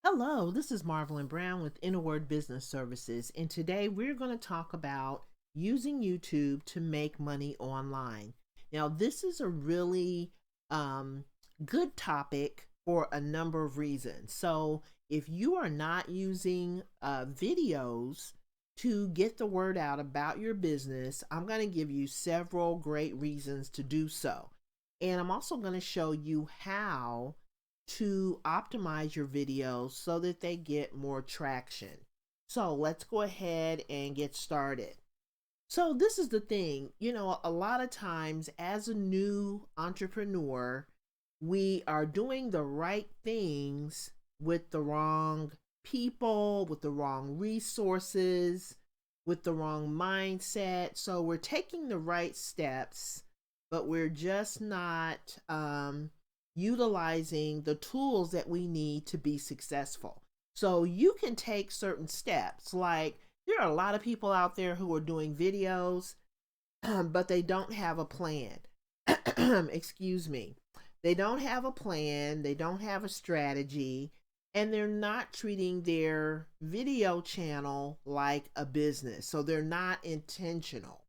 Hello, this is Marvelyn Brown with Inner Word Business Services, and today we're going to talk about using YouTube to make money online. Now, this is a really good topic for a number of reasons. So, if you are not using videos to get the word out about your business, I'm going to give you several great reasons to do so. And I'm also going to show you how to optimize your videos so that they get more traction. So let's go ahead and get started. So this is the thing, a lot of times as a new entrepreneur, we are doing the right things with the wrong people, with the wrong resources, with the wrong mindset. So we're taking the right steps, but we're just not utilizing the tools that we need to be successful. So you can take certain steps. Like, there are a lot of people out there who are doing videos, but they don't have a plan. Excuse me. They don't have a plan, they don't have a strategy, and they're not treating their video channel like a business. So they're not intentional.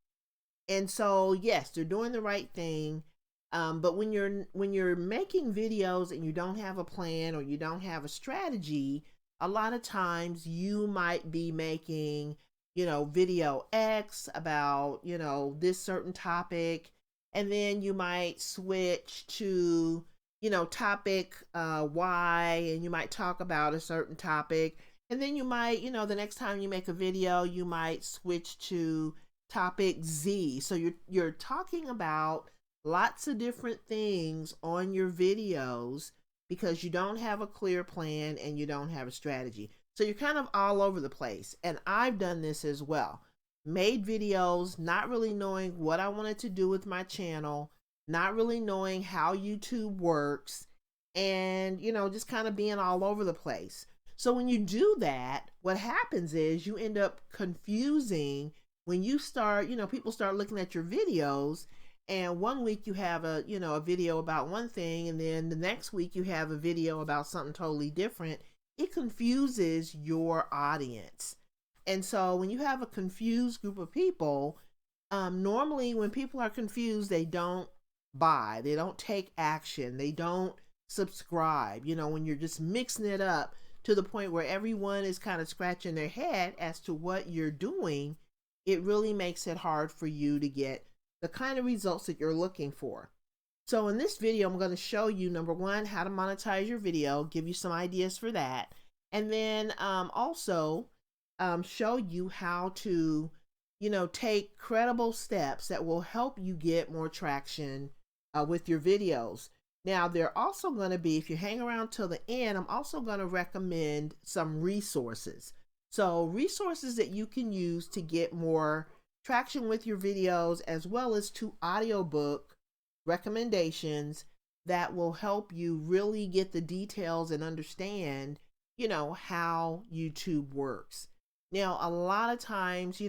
And so, yes, they're doing the right thing. But when you're making videos and you don't have a plan or you don't have a strategy, a lot of times you might be making, video X about, this certain topic, and then you might switch to, topic Y, and you might talk about a certain topic, and then you might, the next time you make a video, you might switch to topic Z. So you're talking about lots of different things on your videos because you don't have a clear plan and you don't have a strategy. So you're kind of all over the place. And I've done this as well. Made videos, not really knowing what I wanted to do with my channel, not really knowing how YouTube works, and, just kind of being all over the place. So when you do that, what happens is you end up confusing when you start, people start looking at your videos, and one week you have a video about one thing, and then the next week you have a video about something totally different. It confuses your audience. And so when you have a confused group of people, normally when people are confused, they don't buy, they don't take action, they don't subscribe. When you're just mixing it up to the point where everyone is kind of scratching their head as to what you're doing, it really makes it hard for you to get the kind of results that you're looking for. So in this video, I'm going to show you, number one, how to monetize your video, give you some ideas for that, and then also show you how to, take credible steps that will help you get more traction with your videos. Now, they're also going to be, if you hang around till the end, I'm also going to recommend some resources. So resources that you can use to get more traction with your videos, as well as 2 audiobook recommendations that will help you really get the details and understand, how YouTube works. Now, a lot of times,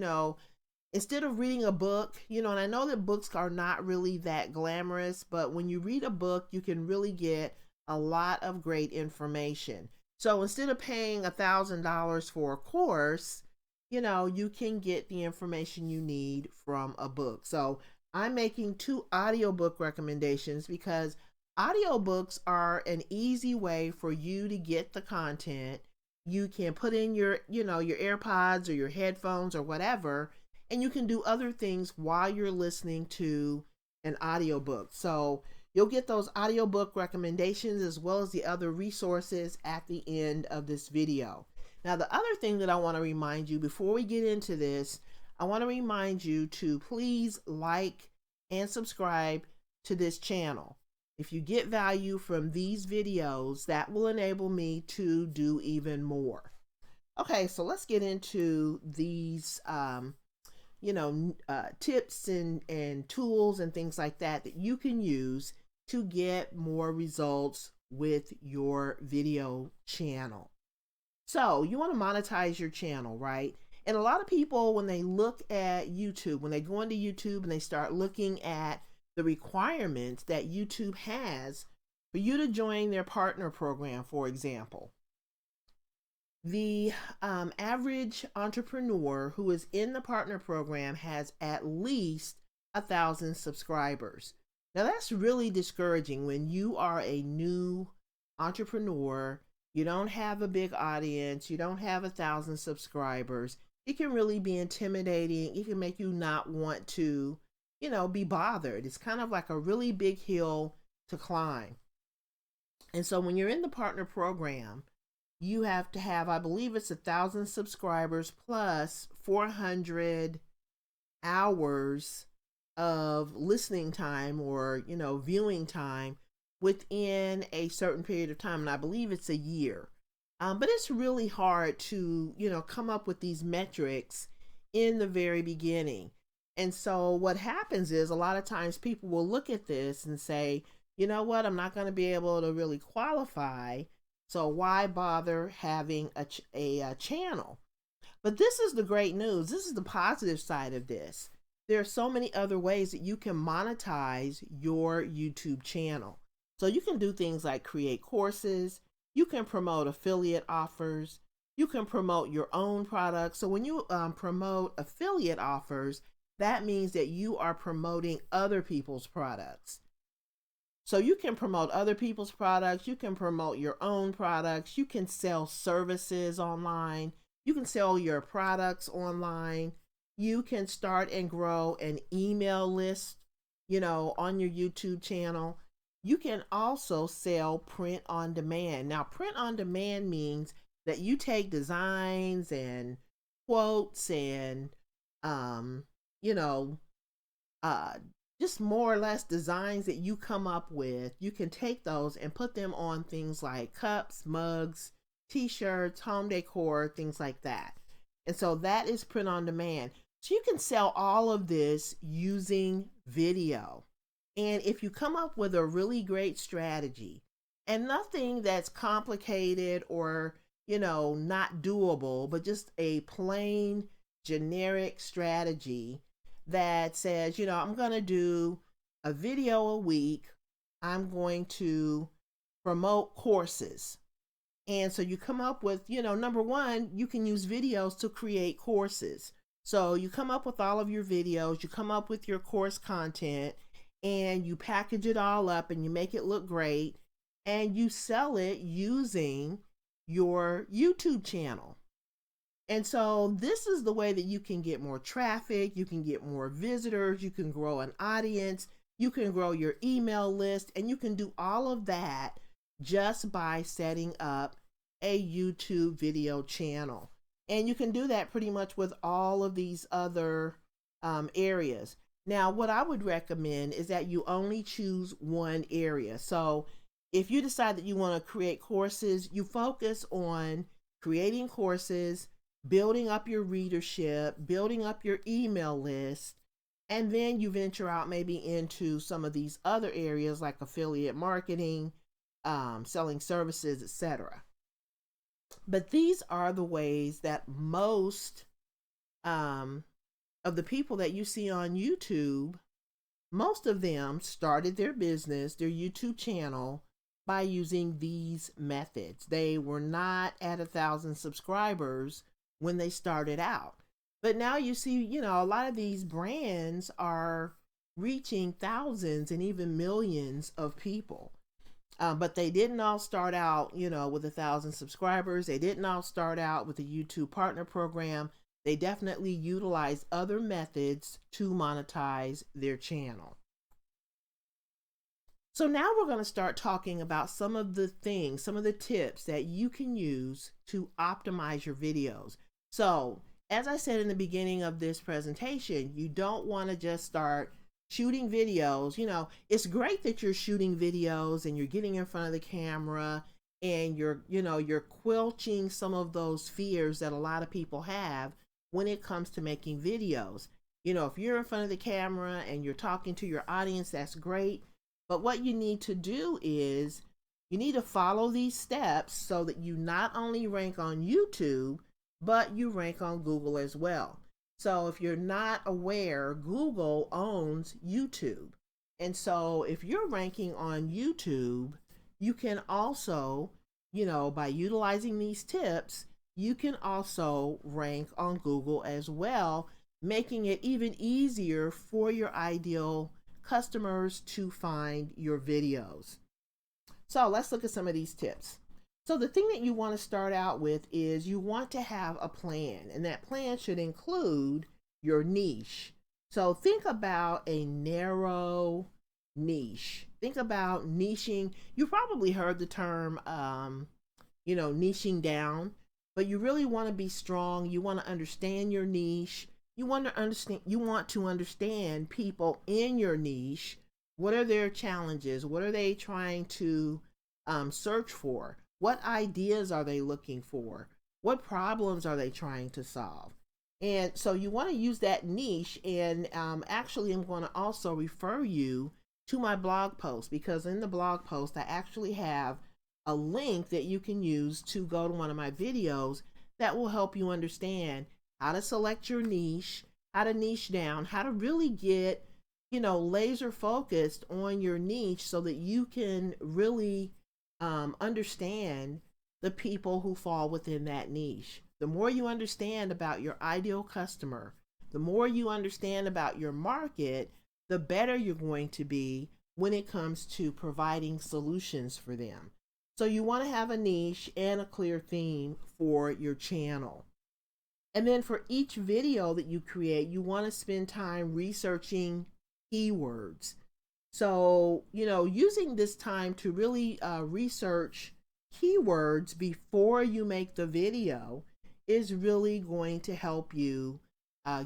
instead of reading a book, and I know that books are not really that glamorous, but when you read a book, you can really get a lot of great information. So instead of paying $1,000 for a course, you can get the information you need from a book. So I'm making 2 audiobook recommendations because audiobooks are an easy way for you to get the content. You can put in your AirPods or your headphones or whatever, and you can do other things while you're listening to an audiobook. So you'll get those audiobook recommendations as well as the other resources at the end of this video. Now, the other thing that I want to remind you before we get into this, I want to remind you to please like and subscribe to this channel. If you get value from these videos, that will enable me to do even more. Okay, so let's get into these tips and tools and things like that you can use to get more results with your video channel. So you want to monetize your channel, right? And a lot of people, when they look at YouTube, when they go into YouTube and they start looking at the requirements that YouTube has for you to join their partner program, for example, The average entrepreneur who is in the partner program has at least 1,000 subscribers. Now, that's really discouraging when you are a new entrepreneur. You don't have a big audience, you don't have 1,000 subscribers. It can really be intimidating. It can make you not want to, be bothered. It's kind of like a really big hill to climb. And so when you're in the partner program, you have to have, I believe it's 1,000 subscribers plus 400 hours of listening time or, viewing time within a certain period of time. And I believe it's a year. But it's really hard to, come up with these metrics in the very beginning. And so what happens is a lot of times people will look at this and say, you know what, I'm not going to be able to really qualify. So why bother having a channel? But this is the great news. This is the positive side of this. There are so many other ways that you can monetize your YouTube channel. So you can do things like create courses, you can promote affiliate offers, you can promote your own products. So when you promote affiliate offers, that means that you are promoting other people's products. So you can promote other people's products, you can promote your own products, you can sell services online, you can sell your products online, you can start and grow an email list, on your YouTube channel. You can also sell print on demand. Now, print on demand means that you take designs and quotes and, you know, uh, just more or less designs that you come up with. You can take those and put them on things like cups, mugs, t-shirts, home decor, things like that. And so that is print on demand. So you can sell all of this using video. And if you come up with a really great strategy and nothing that's complicated or, not doable, but just a plain generic strategy that says, I'm going to do a video a week. I'm going to promote courses. And so you come up with, number one, you can use videos to create courses. So you come up with all of your videos, you come up with your course content, and you package it all up and you make it look great and you sell it using your YouTube channel. And so this is the way that you can get more traffic, you can get more visitors, you can grow an audience, you can grow your email list, and you can do all of that just by setting up a YouTube video channel. And you can do that pretty much with all of these other areas. Now, what I would recommend is that you only choose one area. So if you decide that you want to create courses, you focus on creating courses, building up your readership, building up your email list, and then you venture out maybe into some of these other areas like affiliate marketing, selling services, etc. But these are the ways that most of the people that you see on YouTube, most of them started their business, their YouTube channel, by using these methods. They were not at 1,000 subscribers when they started out. But now you see, a lot of these brands are reaching thousands and even millions of people. But they didn't all start out, with 1,000 subscribers. They didn't all start out with a YouTube partner program. They definitely utilize other methods to monetize their channel. So now we're going to start talking about some of the things, some of the tips that you can use to optimize your videos. So as I said in the beginning of this presentation, you don't want to just start shooting videos. It's great that you're shooting videos and you're getting in front of the camera and you're quelching some of those fears that a lot of people have when it comes to making videos. If you're in front of the camera and you're talking to your audience, that's great. But what you need to do is you need to follow these steps so that you not only rank on YouTube, but you rank on Google as well. So if you're not aware, Google owns YouTube. And so if you're ranking on YouTube, you can also, by utilizing these tips, you can also rank on Google as well, making it even easier for your ideal customers to find your videos. So let's look at some of these tips. So the thing that you want to start out with is you want to have a plan, and that plan should include your niche. So think about a narrow niche. Think about niching. You probably heard the term, niching down, but you really want to be strong. You want to understand your niche. You want to understand. You want to understand people in your niche. What are their challenges? What are they trying to search for? What ideas are they looking for? What problems are they trying to solve? And so you want to use that niche. And actually, I'm going to also refer you to my blog post, because in the blog post, I actually have a link that you can use to go to one of my videos that will help you understand how to select your niche, how to niche down, how to really get, laser focused on your niche so that you can really understand the people who fall within that niche. The more you understand about your ideal customer, the more you understand about your market, the better you're going to be when it comes to providing solutions for them. So you want to have a niche and a clear theme for your channel. And then for each video that you create, you want to spend time researching keywords. So, using this time to really research keywords before you make the video is really going to help you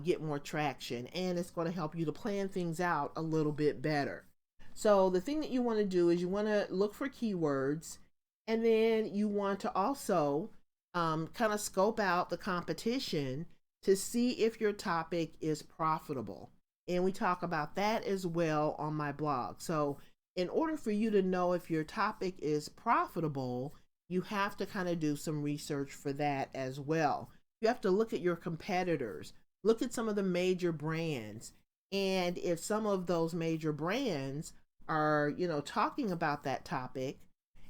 get more traction, and it's going to help you to plan things out a little bit better. So the thing that you want to do is you want to look for keywords, and then you want to also kind of scope out the competition to see if your topic is profitable. And we talk about that as well on my blog. So in order for you to know if your topic is profitable, you have to kind of do some research for that as well. You have to look at your competitors, look at some of the major brands. And if some of those major brands are, talking about that topic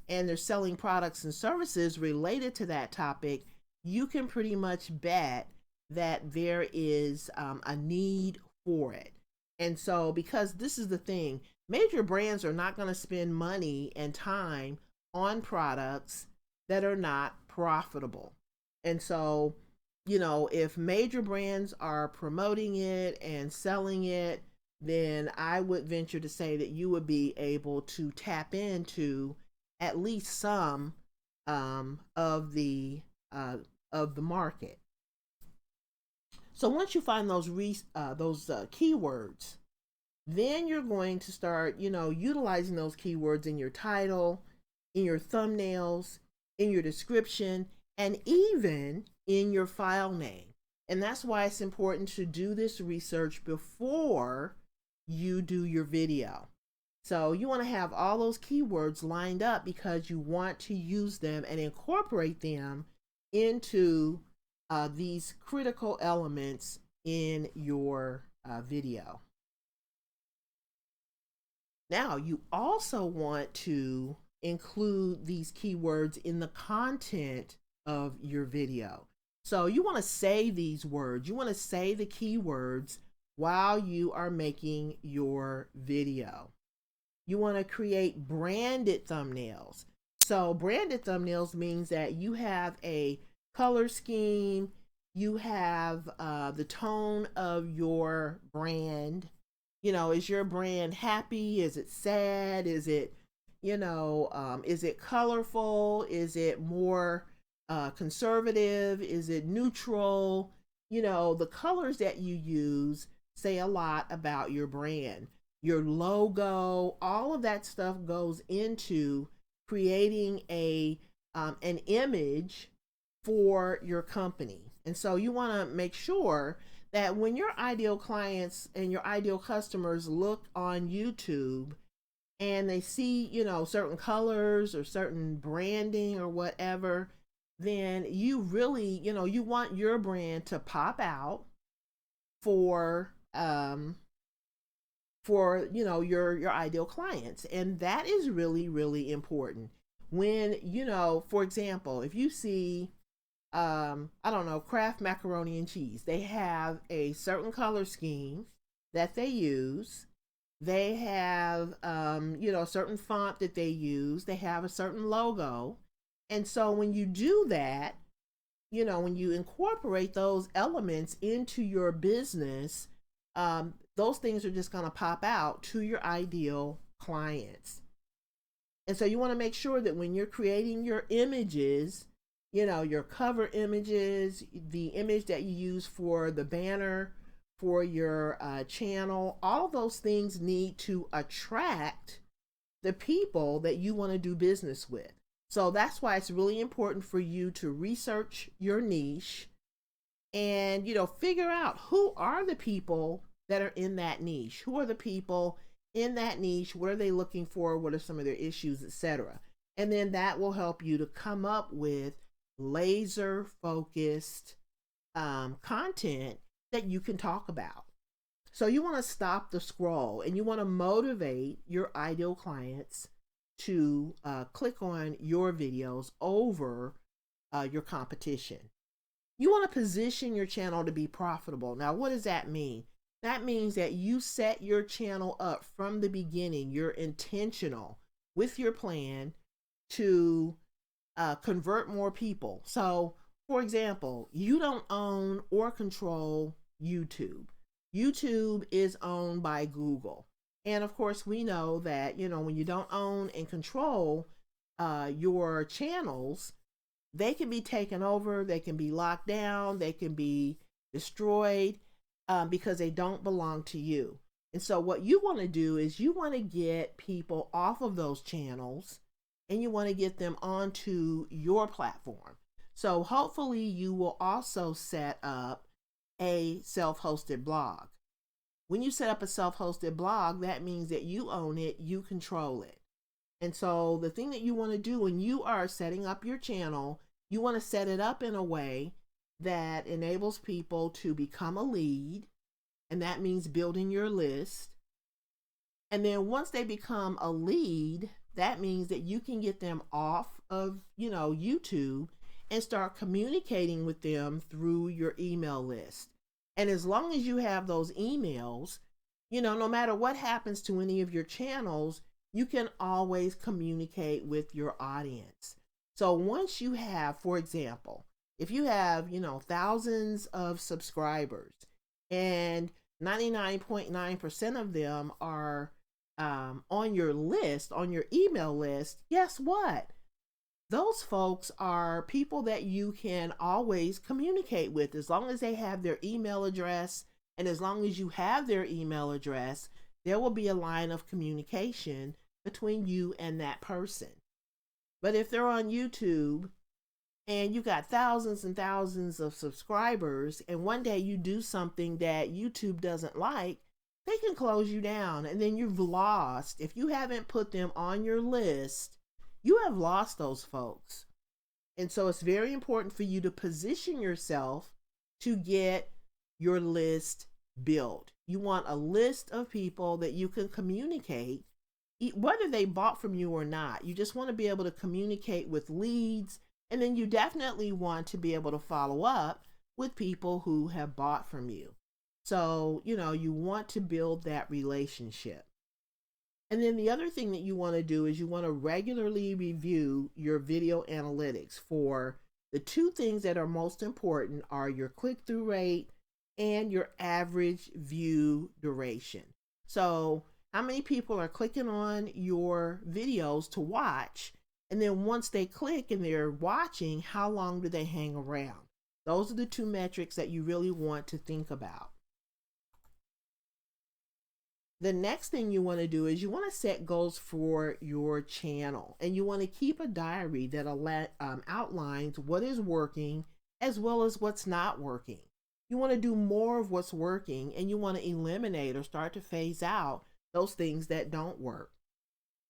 and they're selling products and services related to that topic, you can pretty much bet that there is a need for it. And so, because this is the thing, major brands are not going to spend money and time on products that are not profitable. And so, if major brands are promoting it and selling it, then I would venture to say that you would be able to tap into at least some of the market. So once you find those keywords, then you're going to start, utilizing those keywords in your title, in your thumbnails, in your description, and even in your file name. And that's why it's important to do this research before you do your video. So you want to have all those keywords lined up because you want to use them and incorporate them into these critical elements in your video. Now, you also want to include these keywords in the content of your video. So you want to say these words, you want to say the keywords while you are making your video. You want to create branded thumbnails. So branded thumbnails means that you have a color scheme, you have the tone of your brand. Is your brand happy? Is it sad? Is it, is it colorful? Is it more conservative? Is it neutral? The colors that you use say a lot about your brand. Your logo, all of that stuff goes into creating an image for your company. And so you want to make sure that when your ideal clients and your ideal customers look on YouTube and they see, certain colors or certain branding or whatever, then you really, you want your brand to pop out for your ideal clients. And that is really, really important. When, for example, if you see I don't know, Kraft macaroni and cheese. They have a certain color scheme that they use. They have, a certain font that they use. They have a certain logo. And so when you do that, when you incorporate those elements into your business, those things are just going to pop out to your ideal clients. And so you want to make sure that when you're creating your images, your cover images, the image that you use for the banner for your channel, all of those things need to attract the people that you want to do business with. So that's why it's really important for you to research your niche and, figure out who are the people that are in that niche. Who are the people in that niche? What are they looking for? What are some of their issues, etc. And then that will help you to come up with laser focused content that you can talk about. So you want to stop the scroll and you want to motivate your ideal clients to click on your videos over your competition. You want to position your channel to be profitable. Now, what does that mean? That means that you set your channel up from the beginning. You're intentional with your plan to convert more people. So, for example, you don't own or control YouTube. YouTube is owned by Google. And of course, we know that, when you don't own and control your channels, they can be taken over, they can be locked down, they can be destroyed because they don't belong to you. And so what you want to do is you want to get people off of those channels and you want to get them onto your platform. So hopefully you will also set up a self-hosted blog. When you set up a self-hosted blog, that means that you own it, you control it. And so the thing that you want to do when you are setting up your channel, you want to set it up in a way that enables people to become a lead. And that means building your list. And then once they become a lead, that means that you can get them off of, YouTube and start communicating with them through your email list. And as long as you have those emails, no matter what happens to any of your channels, you can always communicate with your audience. So once you have, for example, if you have, thousands of subscribers and 99.9% of them are on your list, on your email list, guess what? Those folks are people that you can always communicate with as long as they have their email address. And as long as you have their email address, there will be a line of communication between you and that person. But if they're on YouTube and you got thousands and thousands of subscribers, and one day you do something that YouTube doesn't like, they can close you down and then you've lost. If you haven't put them on your list, you have lost those folks. And so it's very important for you to position yourself to get your list built. You want a list of people that you can communicate, whether they bought from you or not. You just want to be able to communicate with leads. And then you definitely want to be able to follow up with people who have bought from you. So, you want to build that relationship. And then the other thing that you want to do is you want to regularly review your video analytics for the two things that are most important are your click-through rate and your average view duration. So how many people are clicking on your videos to watch? And then once they click and they're watching, how long do they hang around? Those are the two metrics that you really want to think about. The next thing you want to do is you want to set goals for your channel, and you want to keep a diary that outlines what is working as well as what's not working. You want to do more of what's working, and you want to eliminate or start to phase out those things that don't work.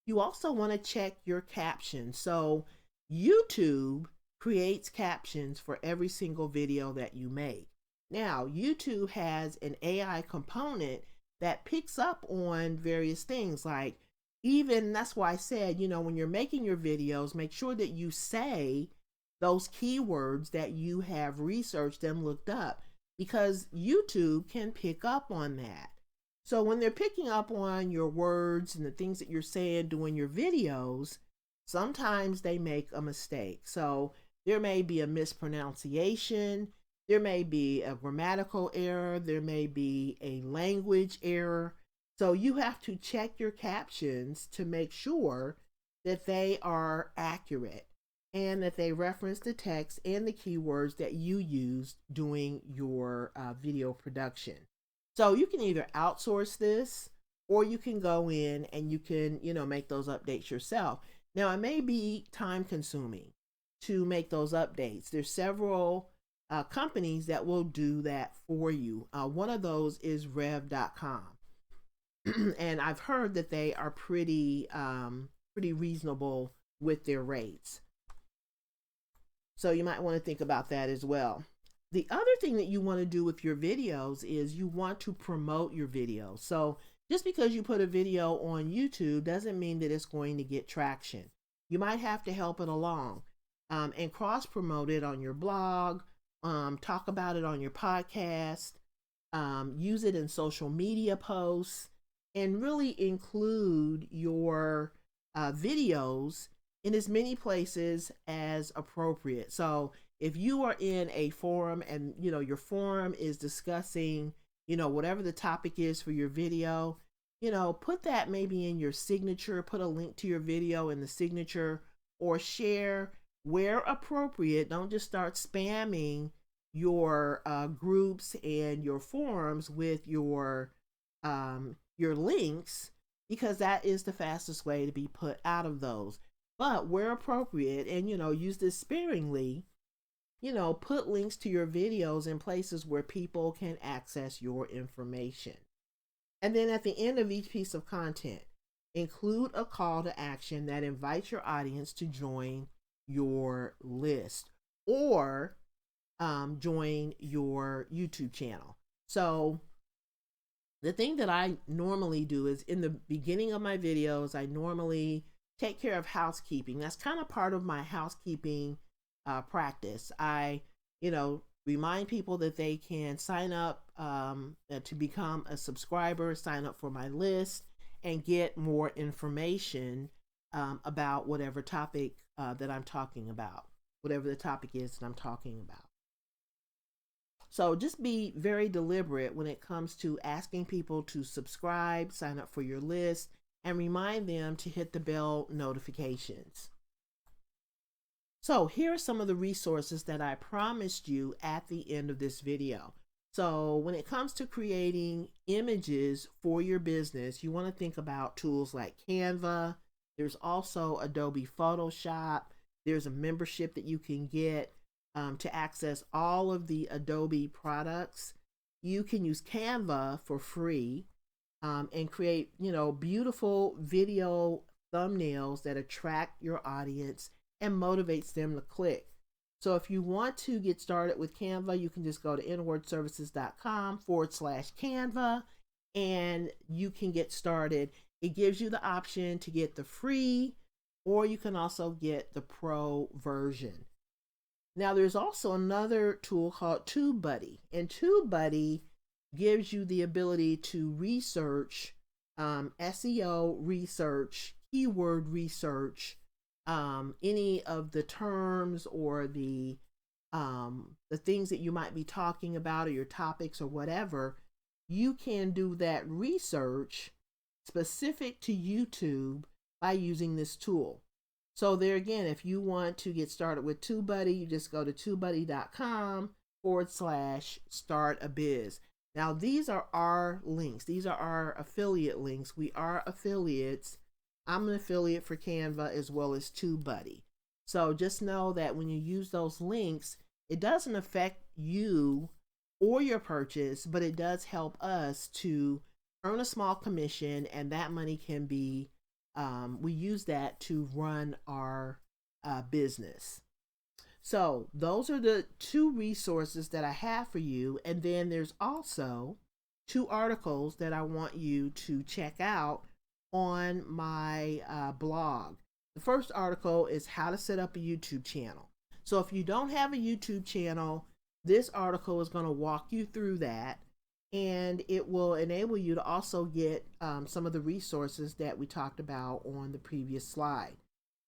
You also want to check your captions. So YouTube creates captions for every single video that you make. Now, YouTube has an AI component that picks up on various things, like even that's why I said, when you're making your videos, make sure that you say those keywords that you have researched and looked up, because YouTube can pick up on that. So when they're picking up on your words and the things that you're saying doing your videos, sometimes they make a mistake. So there may be a mispronunciation, there may be a grammatical error, there may be a language error. So you have to check your captions to make sure that they are accurate and that they reference the text and the keywords that you use doing your video production. So you can either outsource this, or you can go in and you can, make those updates yourself. Now, it may be time consuming to make those updates. There's several companies that will do that for you. One of those is rev.com. And I've heard that they are pretty reasonable with their rates. So you might want to think about that as well. The other thing that you want to do with your videos is you want to promote your videos. So just because you put a video on YouTube doesn't mean that it's going to get traction. You might have to help it along and cross promote it on your blog, talk about it on your podcast, use it in social media posts, and really include your videos in as many places as appropriate. So if you are in a forum and your forum is discussing whatever the topic is for your video, put that maybe in your signature, put a link to your video in the signature, or share where appropriate. Don't just start spamming your groups and your forums with your links, because that is the fastest way to be put out of those. But where appropriate, and use this sparingly, put links to your videos in places where people can access your information. And then at the end of each piece of content, include a call to action that invites your audience to join your list or join your YouTube channel. So the thing that I normally do is in the beginning of my videos, I normally take care of housekeeping. That's kind of part of my housekeeping practice. I, remind people that they can sign up to become a subscriber, sign up for my list, and get more information about whatever topic that I'm talking about, whatever the topic is that I'm talking about. So just be very deliberate when it comes to asking people to subscribe, sign up for your list, and remind them to hit the bell notifications. So here are some of the resources that I promised you at the end of this video. So when it comes to creating images for your business, you want to think about tools like Canva. There's also Adobe Photoshop. There's a membership that you can get to access all of the Adobe products. You can use Canva for free and create, beautiful video thumbnails that attract your audience and motivates them to click. So if you want to get started with Canva, you can just go to inwardservices.com/Canva and you can get started. It gives you the option to get the free, or you can also get the pro version. Now there's also another tool called TubeBuddy, and TubeBuddy gives you the ability to research SEO research, keyword research, any of the terms or the things that you might be talking about or your topics or whatever. You can do that research specific to YouTube by using this tool. So there again, if you want to get started with TubeBuddy, you just go to tubebuddy.com/startabiz. Now these are our links. These are our affiliate links. We are affiliates. I'm an affiliate for Canva as well as TubeBuddy. So just know that when you use those links, it doesn't affect you or your purchase, but it does help us to earn a small commission, and that money can be, we use that to run our business. So those are the two resources that I have for you. And then there's also 2 articles that I want you to check out on my blog. The first article is how to set up a YouTube channel. So if you don't have a YouTube channel, this article is going to walk you through that, and it will enable you to also get some of the resources that we talked about on the previous slide.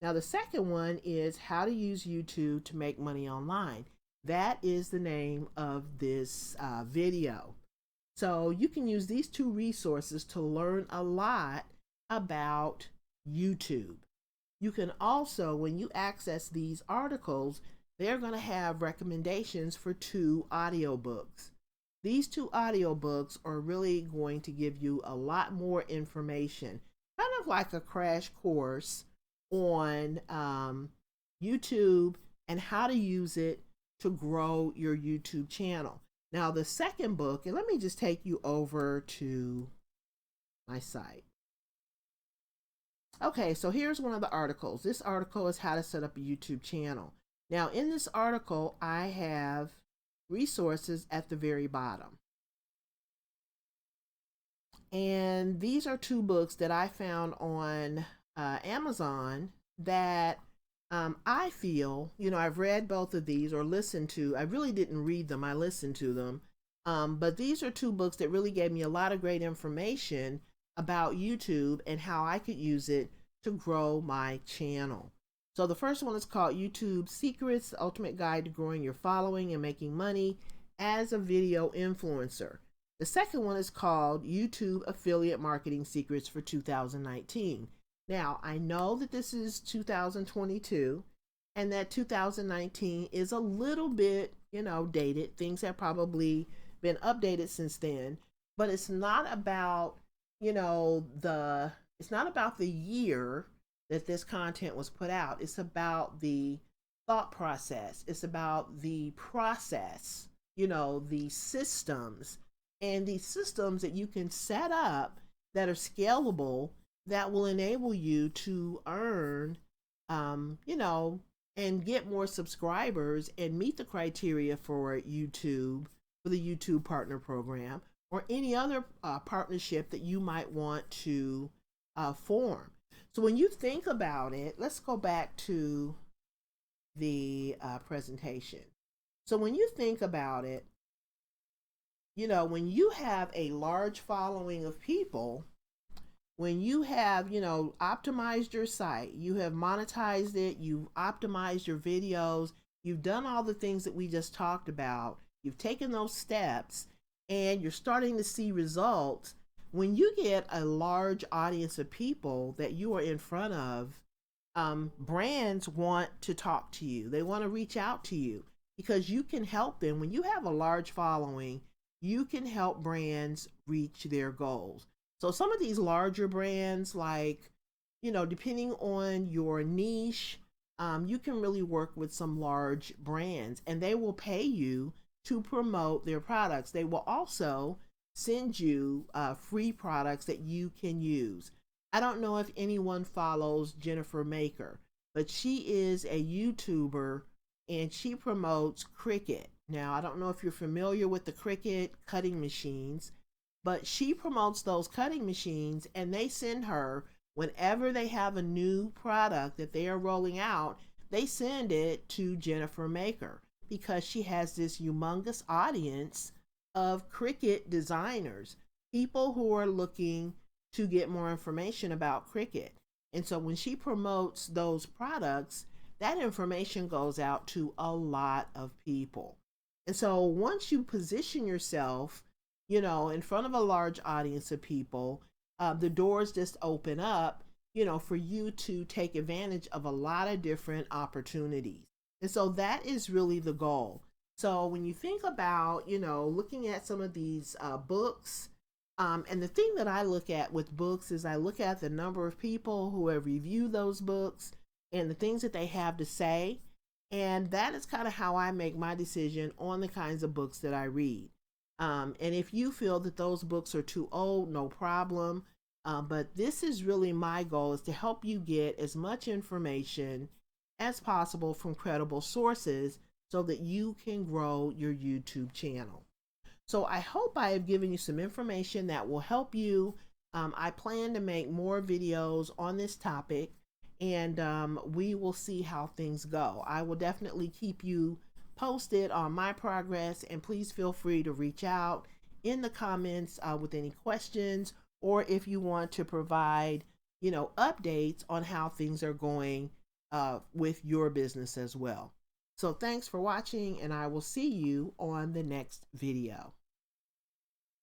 Now, the second one is how to use YouTube to make money online. That is the name of this video. So you can use these two resources to learn a lot about YouTube. You can also, when you access these articles, they're going to have recommendations for 2 audiobooks. These 2 audiobooks are really going to give you a lot more information, kind of like a crash course on YouTube and how to use it to grow your YouTube channel. Now, the second book, and let me just take you over to my site. Okay, so here's one of the articles. This article is how to set up a YouTube channel. Now, in this article, I have resources at the very bottom. And these are 2 books that I found on Amazon that I feel, I've read both of these or listened to. I really didn't read them, I listened to them. But these are 2 books that really gave me a lot of great information about YouTube and how I could use it to grow my channel. So the first one is called YouTube Secrets, the Ultimate Guide to Growing Your Following and Making Money as a Video Influencer. The second one is called YouTube Affiliate Marketing Secrets for 2019. Now, I know that this is 2022 and that 2019 is a little bit, dated. Things have probably been updated since then, but it's not about, it's not about the year that this content was put out. It's about the thought process. It's about the process, the systems, and these systems that you can set up that are scalable that will enable you to earn, and get more subscribers and meet the criteria for YouTube, for the YouTube Partner Program, or any other partnership that you might want to form. So when you think about it, let's go back to the presentation. So when you think about it, when you have a large following of people, when you have, optimized your site, you have monetized it, you've optimized your videos, you've done all the things that we just talked about, you've taken those steps, and you're starting to see results. When you get a large audience of people that you are in front of, brands want to talk to you. They want to reach out to you because you can help them. When you have a large following, you can help brands reach their goals. So some of these larger brands, like, depending on your niche, you can really work with some large brands and they will pay you to promote their products. They will also send you free products that you can use. I don't know if anyone follows Jennifer Maker, but she is a YouTuber and she promotes Cricut. Now, I don't know if you're familiar with the Cricut cutting machines, but she promotes those cutting machines and they send her, whenever they have a new product that they are rolling out, they send it to Jennifer Maker because she has this humongous audience of Cricut designers, people who are looking to get more information about Cricut. And so when she promotes those products, that information goes out to a lot of people. And so once you position yourself, in front of a large audience of people, the doors just open up, for you to take advantage of a lot of different opportunities. And so that is really the goal. So when you think about, looking at some of these books, and the thing that I look at with books is I look at the number of people who have reviewed those books and the things that they have to say. And that is kind of how I make my decision on the kinds of books that I read. And if you feel that those books are too old, no problem. But this is really my goal, is to help you get as much information as possible from credible sources so that you can grow your YouTube channel. So I hope I have given you some information that will help you. I plan to make more videos on this topic, and we will see how things go. I will definitely keep you posted on my progress, and please feel free to reach out in the comments with any questions, or if you want to provide, updates on how things are going with your business as well. So thanks for watching, and I will see you on the next video.